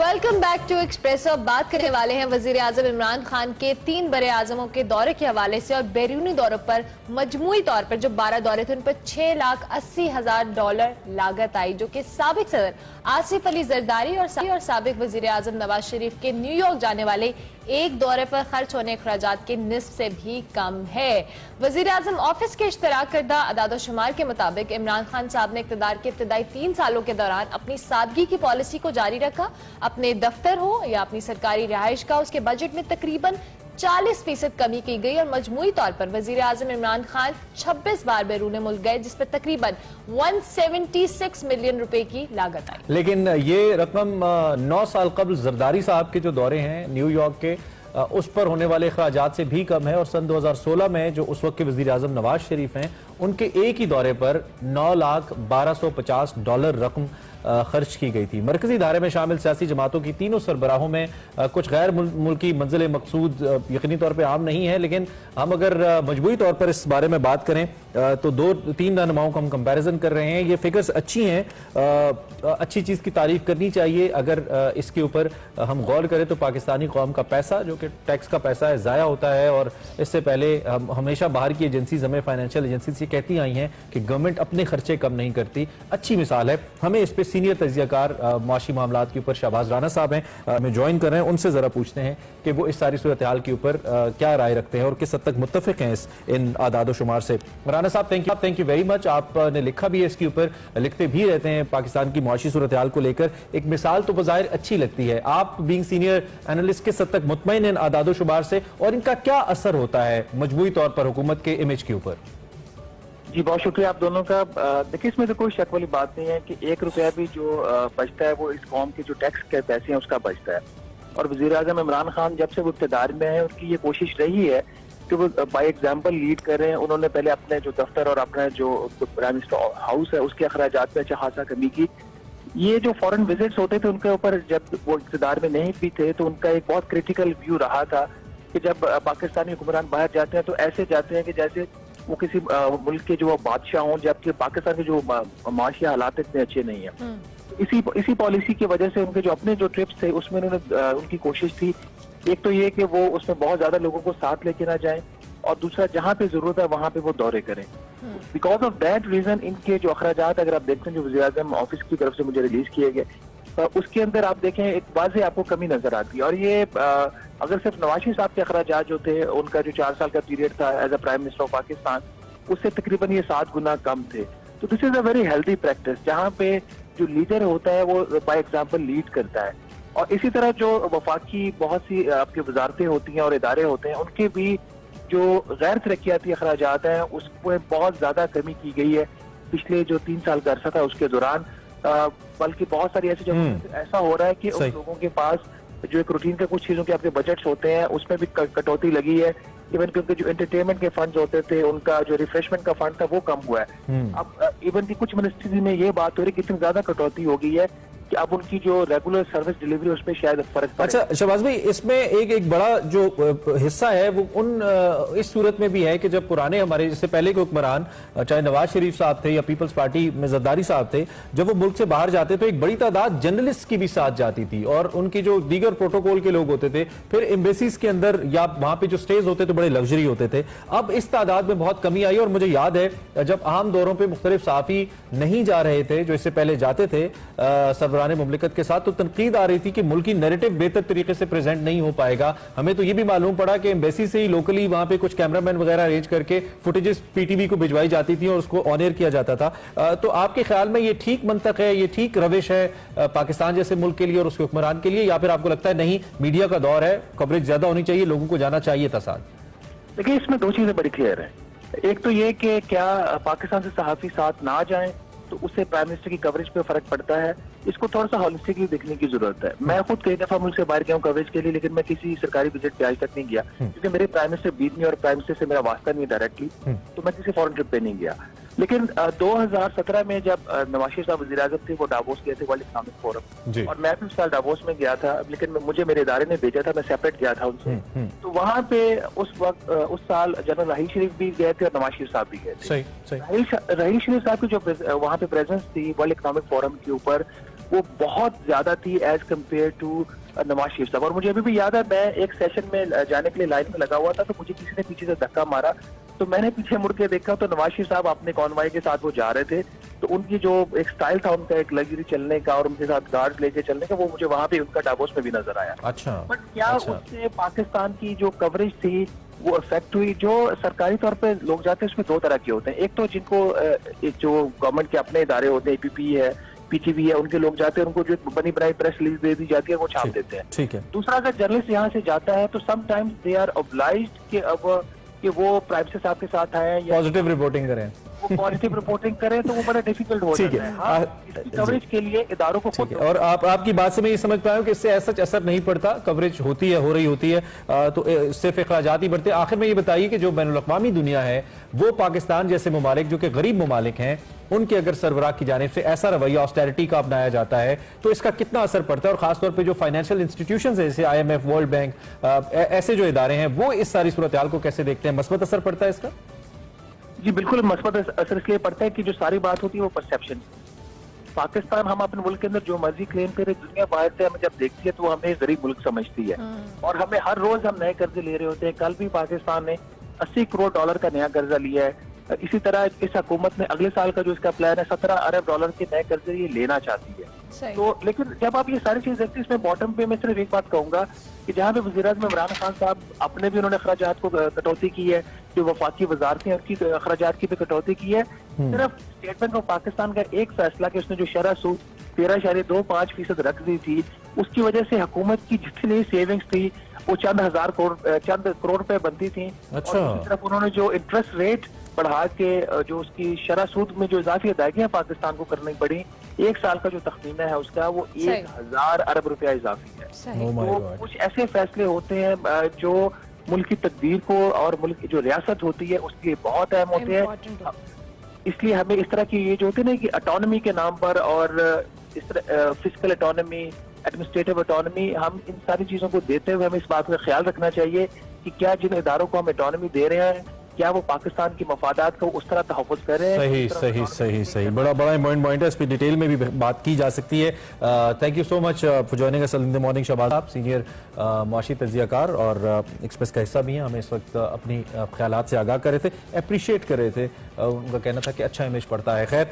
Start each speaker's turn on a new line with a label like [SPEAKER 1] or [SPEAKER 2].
[SPEAKER 1] Welcome back to espresso. अब बात करने वाले हैं वजीर आजम इमरान खान के 3 बड़े आजमों के दौरे के हवाले से और बैरूनी दौरों पर मजमूई तौर पर जो 12 दौरे थे उन पर $6,80,000 लागत आई, जो कि साबिक सदर आसिफ अली जरदारी और साबिक वजीर आजम नवाज शरीफ के न्यूयॉर्क जाने वाले एक दौरे पर खर्च होने अखराजात के निस्फ से भी कम है। वजीर आजम ऑफिस के इश्तराक करदा अदादोशुमार के मुताबिक इमरान खान साहब ने इक़्तिदार के इब्तिदाई 3 सालों के दौरान अपनी सादगी की पॉलिसी को जारी रखा। अपने दफ्तर हो या अपनी सरकारी रिहाइश का, उसके बजट में तकरीबन 40% कमी की गई और मजमूई तौर पर वजीर आजम इमरान खान 26 बार बैरून मुल्क गए, जिस पर तकरीबन 176 मिलियन रुपए की लागत आई।
[SPEAKER 2] लेकिन ये रकम 9 साल कबल जरदारी साहब के जो दौरे हैं न्यूयॉर्क के, उस पर होने वाले अखराजात से भी कम है। और सन 2016 में जो उस वक्त के वजीर आजम नवाज शरीफ हैं, उनके एक ही दौरे पर $9,1250 रकम खर्च की गई थी। मरकजी इदारे में शामिल सियासी जमातों की तीनों सरबराहों में कुछ गैर मुल्की मंजिल मकसूद यकीनी तौर पर आम नहीं है, लेकिन हम अगर मजबूरी तौर पर इस बारे में बात करें तो 2-3 रहनुमाओं का हम कंपैरिजन कर रहे हैं। ये फिगर्स अच्छी हैं, अच्छी चीज़ की तारीफ करनी चाहिए। अगर इसके ऊपर हम गौर करें तो पाकिस्तानी कौम का पैसा, जो कि टैक्स का पैसा है, ज़ाया होता है। और इससे पहले हम हमेशा बाहर की एजेंसीज, हमें फाइनेंशियल एजेंसीज ये कहती आई हैं कि गवर्नमेंट अपने खर्चे कम नहीं करती। अच्छी मिसाल है। हमें इस पर सीनियर तजियाकार मुआशी मामलात के ऊपर शहबाज राना साहब हैं, हमें ज्वाइन कर रहे हैं। उनसे ज़रा पूछते हैं कि वो इस सारी सूरत हाल के ऊपर क्या राय रखते हैं और किस हद तक मुत्तफिक हैं इन आदाद शुमार से। राना साहब, थैंक यू वेरी मच। आपने लिखा भी है इसके ऊपर, लिखते भी रहते हैं पाकिस्तान की मुआशी सूरत हाल को लेकर। एक मिसाल तो बज़ाहिर अच्छी लगती है। आप बीइंग सीनियर एनालिस्ट किस हद तक मुतमईन हैं आदाद शुमार से और इनका क्या असर होता है मजबूरी तौर पर हुकूमत के इमेज के ऊपर?
[SPEAKER 3] जी, बहुत शुक्रिया आप दोनों का। देखिए, इसमें तो कोई शक वाली बात नहीं है कि 1 रुपया भी जो बचता है वो इस कौम के जो टैक्स के पैसे हैं उसका बचता है। और वज़ीर आज़म इमरान खान जब से वो इक़्तिदार में है, उनकी ये कोशिश रही है कि वो बाय एग्जाम्पल लीड कर रहे हैं। उन्होंने पहले अपने जो दफ्तर और अपना जो प्राइम मिनिस्टर हाउस है उसके अखराजात में अच्छा खासा कमी की। ये जो फॉरेन विजिट्स होते थे उनके ऊपर, जब वो इक़्तिदार में नहीं भी थे, तो उनका एक बहुत क्रिटिकल व्यू रहा था कि जब पाकिस्तानी हुक्मरान बाहर जाते हैं तो ऐसे जाते हैं कि जैसे वो किसी मुल्क के जो बादशाह हों, जबकि पाकिस्तान के जो माशी हालात इतने अच्छे नहीं है। इसी पॉलिसी की वजह से उनके जो अपने जो ट्रिप्स थे उसमें उन्होंने उनकी कोशिश थी, एक तो ये कि वो उसमें बहुत ज्यादा लोगों को साथ लेके ना जाएं, और दूसरा जहां पे जरूरत है वहां पे वो दौरे करें। बिकॉज ऑफ दैट रीजन इनके जो अखराजात अगर आप देखते हैं जो वज़ीर आज़म ऑफिस की तरफ से मुझे रिलीज किए गए, उसके अंदर आप देखें एक वाज़ेह आपको कमी नजर आती है। और ये अगर सिर्फ नवाज शरीफ साहब के अखराजात जो थे, उनका जो 4 साल का पीरियड था as a prime minister of Pakistan, उससे तकरीबन ये 7 गुना कम थे। तो this is a very healthy practice, जहाँ पे जो लीडर होता है वो बाय एग्जाम्पल लीड करता है। और इसी तरह जो वफाकी बहुत सी आपकी वजारतें होती हैं और इदारे होते हैं, उनके भी जो गैर तरक्याती अखराजात हैं उसमें बहुत ज्यादा कमी की गई है पिछले जो 3 साल का अरसा था उसके दौरान। बल्कि बहुत सारी ऐसी जगहों ऐसा हो रहा है कि उन लोगों के पास जो एक रूटीन के कुछ चीजों के आपके बजट्स होते हैं उसमें भी कटौती लगी है। इवन कि उनके जो एंटरटेनमेंट के फंड्स होते थे, उनका जो रिफ्रेशमेंट का फंड था वो कम हुआ है। अब इवन की कुछ मिनिस्ट्री में ये बात हो रही है कि इतनी ज्यादा कटौती हो गई है कि अब उनकी जो रेगुलर सर्विस डिलीवरी उसमें शायद फर्क पड़े।
[SPEAKER 2] अच्छा शहबाज भाई, इसमें एक बड़ा जो हिस्सा है वो इस सूरत में भी है कि जब पुराने हमारे इससे पहले के हुक्मरान, चाहे नवाज शरीफ साहब थे या पीपल्स पार्टी में जरदारी साहब थे, जब वो मुल्क से बाहर जाते तो एक बड़ी तादाद जर्नलिस्ट की भी साथ जाती थी और उनकी जो दीगर प्रोटोकॉल के लोग होते थे। फिर एम्बेसीज के अंदर या वहां पे जो स्टेज होते थे बड़े लग्जरी होते थे। अब इस तादाद में बहुत कमी आई और मुझे याद है जब आम दौरों पर मुख्तलिफ सहाफी नहीं जा रहे थे जो इससे पहले जाते थे सरबराह मुमलिकत के साथ, तो तनकीद आ रही थी कि मुल्की नैरेटिव बेहतर तरीके से प्रेजेंट नहीं हो पाएगा। हमें तो ये भी मालूम पड़ा कि एम्बेसी से ही लोकली वहां पे कुछ कैमरामैन वगैरह अरेंज करके फुटेजेस पीटीवी को भिजवाई जाती थी और उसको ऑन एयर किया जाता था। तो आपके ख्याल में ये ठीक मंतक है, ये ठीक रविश है पाकिस्तान जैसे मुल्क के लिए और उसके हुक्मरान के लिए, या फिर आपको लगता है नहीं मीडिया का दौर है, कवरेज ज्यादा होनी चाहिए, लोगों को जाना चाहिए था साथ?
[SPEAKER 3] देखिए, इसमें 2 चीजें बड़ी क्लियर है। एक तो ये कि क्या पाकिस्तान से सहाफी साथ ना जाएं तो उससे प्राइम मिनिस्टर की कवरेज पे फर्क पड़ता है। इसको थोड़ा सा हॉलिस्टिकली देखने की जरूरत है। मैं खुद कई दफा मुल्क से बाहर गया हूँ कवरेज के लिए, लेकिन मैं किसी सरकारी विजिट पे आज तक नहीं गया क्योंकि मेरे प्राइम मिनिस्टर बीत नहीं और प्राइम मिनिस्टर से मेरा वास्ता नहीं डायरेक्टली, तो मैं किसी फॉरेन ट्रिप पे नहीं गया। लेकिन 2017 में जब नवाज शरीफ साहब वज़ीर आज़म थे, वो डावोस गए थे वर्ल्ड इकोनॉमिक फोरम, और मैं भी उस साल डावोस में गया था, लेकिन मुझे मेरे इदारे ने भेजा था, मैं सेपरेट गया था उनसे। तो वहां पे उस वक्त उस साल जनरल राहील शरीफ भी गए थे और नवाज शरीफ साहब भी गए थे। राहील शरीफ साहब की जो वहां पे प्रेजेंस थी वर्ल्ड इकोनॉमिक फोरम के ऊपर, वो बहुत ज्यादा थी as compare to Nawaz Sharif साहब। और मुझे अभी भी याद है, मैं एक सेशन में जाने के लिए लाइन में लगा हुआ था, तो मुझे किसी ने पीछे से धक्का मारा, तो मैंने पीछे मुड़ के देखा तो नवाज शरीफ साहब अपने कॉन्वॉय के साथ वो जा रहे थे। तो उनकी जो एक स्टाइल था उनका, एक लग्जरी चलने का और उनके साथ गार्ड लेके चलने का, वो मुझे वहां पे उनका डावोस में भी नजर आया।
[SPEAKER 2] अच्छा,
[SPEAKER 3] बट क्या
[SPEAKER 2] अच्छा।
[SPEAKER 3] उससे पाकिस्तान की जो कवरेज थी वो इफेक्ट हुई? जो सरकारी तौर पे लोग जाते हैं उसमें दो तरह के होते हैं, एक तो जिनको जो गवर्नमेंट के अपने इदारे होते हैं, APP है, PTV है, उनके लोग जाते हैं, उनको जो बनी बनाई प्रेस रिलीज दे दी जाती है, वो छाप देते हैं।
[SPEAKER 2] ठीक है।
[SPEAKER 3] दूसरा, अगर जर्नलिस्ट यहाँ से जाता है तो समटाइम्स दे आर ऑब्लाइज्ड कि अब कि वो प्राइम मिनिस्टर साहब के साथ आए या
[SPEAKER 2] पॉजिटिव रिपोर्टिंग करें,
[SPEAKER 3] वो पॉजिटिव रिपोर्टिंग करें, तो वो बड़ा डिफिकल्ट हो
[SPEAKER 2] ठीक
[SPEAKER 3] जाता
[SPEAKER 2] है।
[SPEAKER 3] है। हाँ, इसकी कवरेज के लिए इदारों को
[SPEAKER 2] ठीक है।
[SPEAKER 3] खुद
[SPEAKER 2] और आपकी बात से मैं ये समझ पाया हूं कि इससे ऐसा असर नहीं पड़ता, कवरेज होती है, हो रही होती है, तो सिर्फ अखराजात ही बढ़ते हैं। आखिर में ये बताइए कि जो बैनुल-अक़वामी दुनिया है वो पाकिस्तान जैसे ममालिक जो कि गरीब ममालिक हैं, उनके अगर सरबराह की जानिब से ऐसा रवैया ऑस्टेरिटी का अपनाया जाता है तो इसका कितना असर पड़ता है? और खासतौर पर जो फाइनेंशियल इंस्टीट्यूशंस है जैसे IMF, वर्ल्ड बैंक, ऐसे जो इदारे हैं, वो इस सारी सूरत हाल को कैसे देखते हैं? मस्बत असर पड़ता है इसका?
[SPEAKER 3] जी बिल्कुल, मस्बत असर इसलिए पड़ता है कि जो सारी बात होती है वो परसेप्शन। पाकिस्तान, हम अपने मुल्क के अंदर जो मर्जी क्लेम करें, दुनिया बाहर से हमें जब देखती है तो वो हमें गरीब मुल्क समझती है और हमें हर रोज हम नए कर्जे ले रहे होते हैं। कल भी पाकिस्तान ने $80 करोड़ का नया कर्जा लिया है। इसी तरह इस हुकूमत ने अगले साल का जो इसका प्लान है, $17 अरब के नए कर्जे ये लेना चाहती है। तो लेकिन जब आप ये सारी चीज देखते हैं, इसमें बॉटम पे मैं सिर्फ एक बात कहूंगा कि जहाँ पे वज़ीर-ए-आज़म इमरान खान साहब अपने भी उन्होंने अखराजात को कटौती की है, जो वफाकी वजारतें उनकी अखराजात की भी कटौती की है। सिर्फ स्टेट बैंक ऑफ पाकिस्तान का एक फैसला कि उसने जो शरह सूद 13.25% रख दी थी, उसकी वजह से हुकूमत की जितनी सेविंग्स थी वो चंद करोड़ रुपए बनती थी।
[SPEAKER 2] अच्छा।
[SPEAKER 3] और दूसरी तरफ उन्होंने जो इंटरेस्ट रेट बढ़ा के जो उसकी शरह सूद में जो इजाफी अदायगियां पाकिस्तान को करनी पड़ी, एक साल का जो तखमीना है उसका वो 1000 अरब रुपया इजाफी है।
[SPEAKER 2] Oh my
[SPEAKER 3] तो
[SPEAKER 2] God.
[SPEAKER 3] कुछ ऐसे फैसले होते हैं जो मुल्क की तकदीर को और मुल्क की जो रियासत होती है उसके लिए बहुत अहम होते हैं। इसलिए हमें इस तरह की ये जो होती है ना कि ऑटोनॉमी के नाम पर और इस तरह फिजिकल ऑटोनॉमी, एडमिनिस्ट्रेटिव ऑटोनॉमी, हम इन सारी चीजों को देते हुए हमें इस बात का ख्याल रखना चाहिए कि क्या जिन इदारों को हम ऑटोनॉमी दे रहे हैं, क्या वो पाकिस्तान की मफादात को उस तरह तहफ़्फ़ुज़ कर रहे हैं?
[SPEAKER 2] सही सही सही सही, बड़ा इम्पोर्टेंट पॉइंट है, इस पर डिटेल में भी बात की जा सकती है। Thank you so much for joining us in the morning. Shahbaz साहब सीनियर मुआशी तज्ज़ियाकार और एक्सप्रेस का हिस्सा भी हैं, हमें इस वक्त अपनी ख्यालात से आगाह कर रहे थे, अप्रिशिएट कर रहे थे। उनका कहना था कि अच्छा इमेज पड़ता है। खैर।